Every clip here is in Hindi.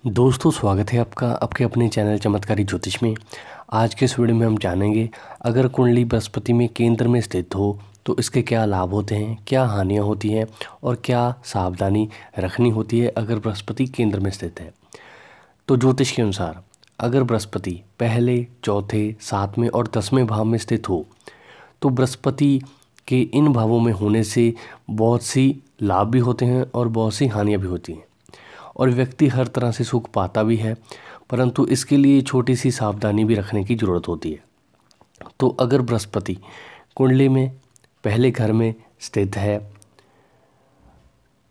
दोस्तों, स्वागत है आपका आपके अपने चैनल चमत्कारी ज्योतिष में। आज के इस वीडियो में हम जानेंगे अगर कुंडली बृहस्पति में केंद्र में स्थित हो तो इसके क्या लाभ होते हैं, क्या हानियां होती हैं और क्या सावधानी रखनी होती है अगर बृहस्पति केंद्र में स्थित है। तो ज्योतिष के अनुसार अगर बृहस्पति पहले, चौथे, सातवें और 10वें भाव में स्थित हो तो बृहस्पति के इन भावों में होने से बहुत सी लाभ भी होते हैं और बहुत सी हानियाँ भी होती हैं और व्यक्ति हर तरह से सुख पाता भी है, परंतु इसके लिए छोटी सी सावधानी भी रखने की ज़रूरत होती है। तो अगर बृहस्पति कुंडली में पहले घर में स्थित है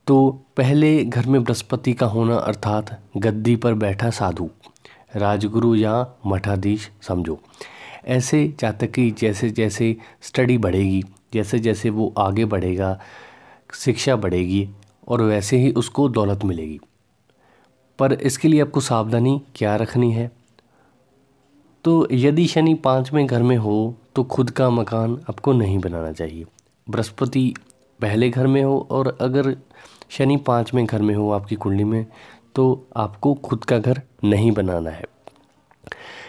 तो पहले घर में बृहस्पति का होना अर्थात गद्दी पर बैठा साधु, राजगुरु या मठाधीश समझो। ऐसे जातक की जैसे जैसे स्टडी बढ़ेगी, जैसे जैसे वो आगे बढ़ेगा, शिक्षा बढ़ेगी और वैसे ही उसको दौलत मिलेगी। पर इसके लिए आपको सावधानी क्या रखनी है? तो यदि शनि 5वें घर में हो तो खुद का मकान आपको नहीं बनाना चाहिए। बृहस्पति पहले घर में हो और अगर शनि 5वें घर में हो आपकी कुंडली में तो आपको खुद का घर नहीं बनाना है।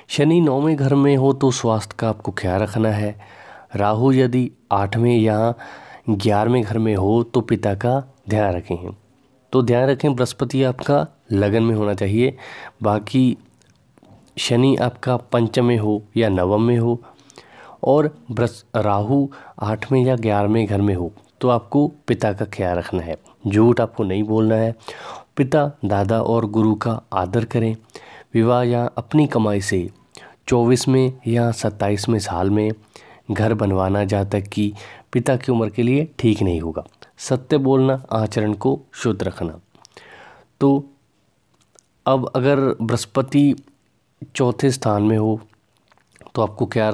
शनि 9वें घर में हो तो स्वास्थ्य का आपको ख्याल रखना है। राहु यदि 8वें या 11वें घर में हो तो पिता का ध्यान रखें। तो ध्यान रखें, बृहस्पति आपका लगन में होना चाहिए। बाकी शनि आपका 5 में हो या 9 में हो और राहु 8वें या 11वें घर में हो तो आपको पिता का ख्याल रखना है। झूठ आपको नहीं बोलना है। पिता, दादा और गुरु का आदर करें। विवाह या अपनी कमाई से 24वें या 27वें साल में घर बनवाना जातक की पिता की उम्र के लिए ठीक नहीं होगा। सत्य बोलना, आचरण को शुद्ध रखना। तो अब अगर बृहस्पति चौथे स्थान में हो तो आपको क्या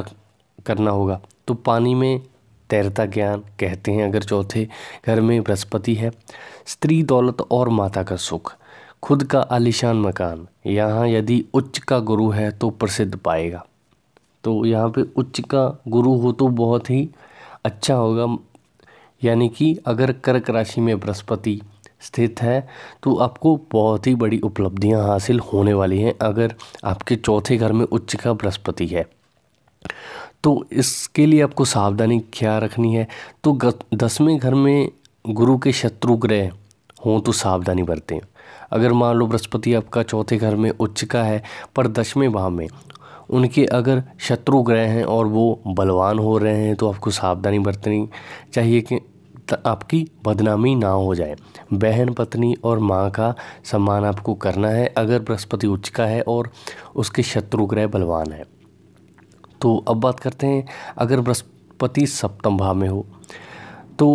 करना होगा? तो पानी में तैरता ज्ञान कहते हैं अगर चौथे घर में बृहस्पति है। स्त्री, दौलत और माता का सुख, खुद का आलीशान मकान। यहाँ यदि उच्च का गुरु है तो प्रसिद्ध पाएगा। तो यहाँ पे उच्च का गुरु हो तो बहुत ही अच्छा होगा। यानी कि अगर कर्क राशि में बृहस्पति स्थित है तो आपको बहुत ही बड़ी उपलब्धियां हासिल होने वाली हैं अगर आपके चौथे घर में उच्च का बृहस्पति है। तो इसके लिए आपको सावधानी क्या रखनी है? तो 10वें घर में गुरु के शत्रु ग्रह हों तो सावधानी बरतें। अगर मान लो बृहस्पति आपका चौथे घर में उच्च का है पर 10वें भाव में उनके अगर शत्रु ग्रह हैं और वो बलवान हो रहे हैं तो आपको सावधानी बरतनी चाहिए कि आपकी बदनामी ना हो जाए। बहन, पत्नी और माँ का सम्मान आपको करना है अगर बृहस्पति उच्च का है और उसके शत्रु ग्रह बलवान है। तो अब बात करते हैं अगर बृहस्पति सप्तम भाव में हो तो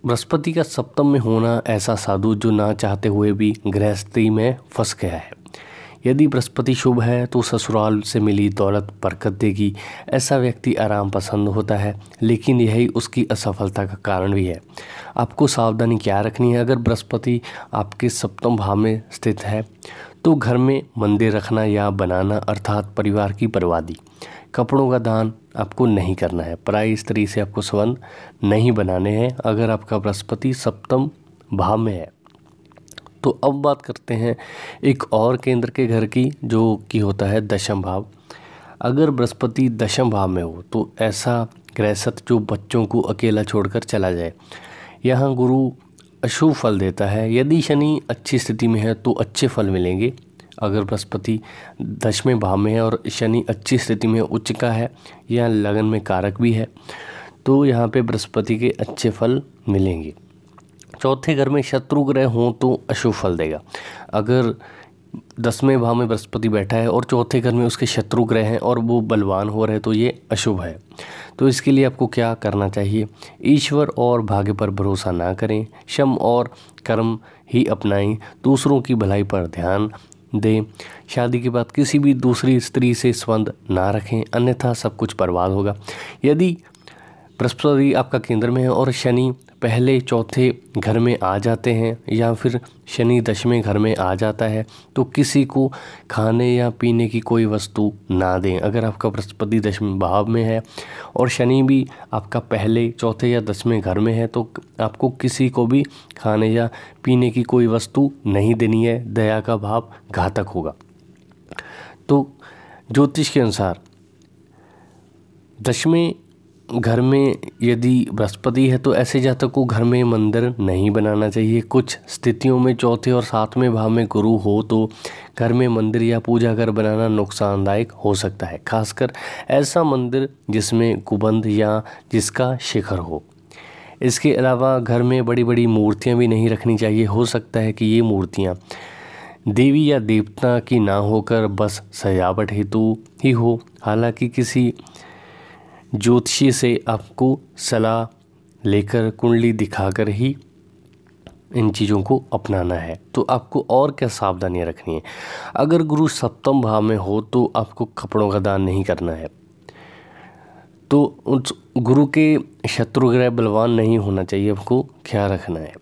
बृहस्पति का सप्तम में होना ऐसा साधु जो ना चाहते हुए भी गृहस्थी में फंस गया है। यदि बृहस्पति शुभ है तो ससुराल से मिली दौलत बरकत देगी। ऐसा व्यक्ति आराम पसंद होता है, लेकिन यही उसकी असफलता का कारण भी है। आपको सावधानी क्या रखनी है? अगर बृहस्पति आपके सप्तम भाव में स्थित है तो घर में मंदिर रखना या बनाना अर्थात परिवार की बर्बादी। कपड़ों का दान आपको नहीं करना है। पराई स्त्री से आपको संबंध नहीं बनाने हैं अगर आपका बृहस्पति सप्तम भाव में है। तो अब बात करते हैं एक और केंद्र के घर की जो कि होता है 10वां भाव। अगर बृहस्पति 10वां भाव में हो तो ऐसा गृहस्थ जो बच्चों को अकेला छोड़कर चला जाए। यहाँ गुरु अशुभ फल देता है। यदि शनि अच्छी स्थिति में है तो अच्छे फल मिलेंगे। अगर बृहस्पति 10वें भाव में है और शनि अच्छी स्थिति में उच्च का है या लगन में कारक भी है तो यहाँ पे बृहस्पति के अच्छे फल मिलेंगे। चौथे घर में शत्रु ग्रह हों तो अशुभ फल देगा। अगर 10वें भाव में बृहस्पति बैठा है और चौथे घर में उसके शत्रु ग्रह हैं और वो बलवान हो रहे हैं तो ये अशुभ है। तो इसके लिए आपको क्या करना चाहिए? ईश्वर और भाग्य पर भरोसा ना करें, शम और कर्म ही अपनाएं, दूसरों की भलाई पर ध्यान दें। शादी के बाद किसी भी दूसरी स्त्री से संबंध ना रखें, अन्यथा सब कुछ बर्बाद होगा। यदि बृहस्पति आपका केंद्र में है और शनि पहले चौथे घर में आ जाते हैं या फिर शनि 10वें घर में आ जाता है तो किसी को खाने या पीने की कोई वस्तु ना दें। अगर आपका बृहस्पति 10वें भाव में है और शनि भी आपका पहले चौथे या 10वें घर में है तो आपको किसी को भी खाने या पीने की कोई वस्तु नहीं देनी है। दया का भाव घातक होगा। तो ज्योतिष के अनुसार 10वें घर में यदि बृहस्पति है तो ऐसे जातक को घर में मंदिर नहीं बनाना चाहिए। कुछ स्थितियों में चौथे और 7वें भाव में गुरु हो तो घर में मंदिर या पूजा घर बनाना नुकसानदायक हो सकता है, खासकर ऐसा मंदिर जिसमें गुंबद या जिसका शिखर हो। इसके अलावा घर में बड़ी बड़ी मूर्तियां भी नहीं रखनी चाहिए। हो सकता है कि ये मूर्तियां देवी या देवता की ना होकर बस सजावट हेतु ही हो। हालांकि किसी ज्योतिषी से आपको सलाह लेकर कुंडली दिखाकर ही इन चीज़ों को अपनाना है। तो आपको और क्या सावधानियां रखनी है। अगर गुरु 7वें भाव में हो तो आपको कपड़ों का दान नहीं करना है। तो उस गुरु के शत्रु ग्रह बलवान नहीं होना चाहिए, आपको ख्याल रखना है।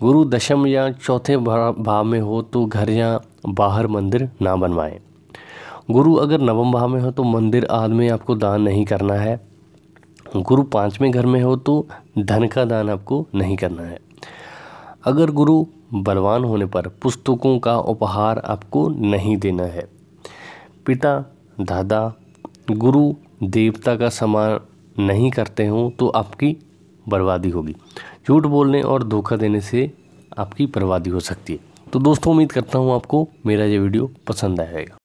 गुरु 10वें या चौथे भाव में हो तो घर या बाहर मंदिर ना बनवाएं। गुरु अगर 9वें भाव में हो तो मंदिर आदि में आपको दान नहीं करना है। गुरु 5वें घर में हो तो धन का दान आपको नहीं करना है। अगर गुरु बलवान होने पर पुस्तकों का उपहार आपको नहीं देना है। पिता दादा गुरु देवता का सम्मान नहीं करते हों तो आपकी बर्बादी होगी। झूठ बोलने और धोखा देने से आपकी बर्बादी हो सकती है। तो दोस्तों, उम्मीद करता हूँ आपको मेरा ये वीडियो पसंद आएगा।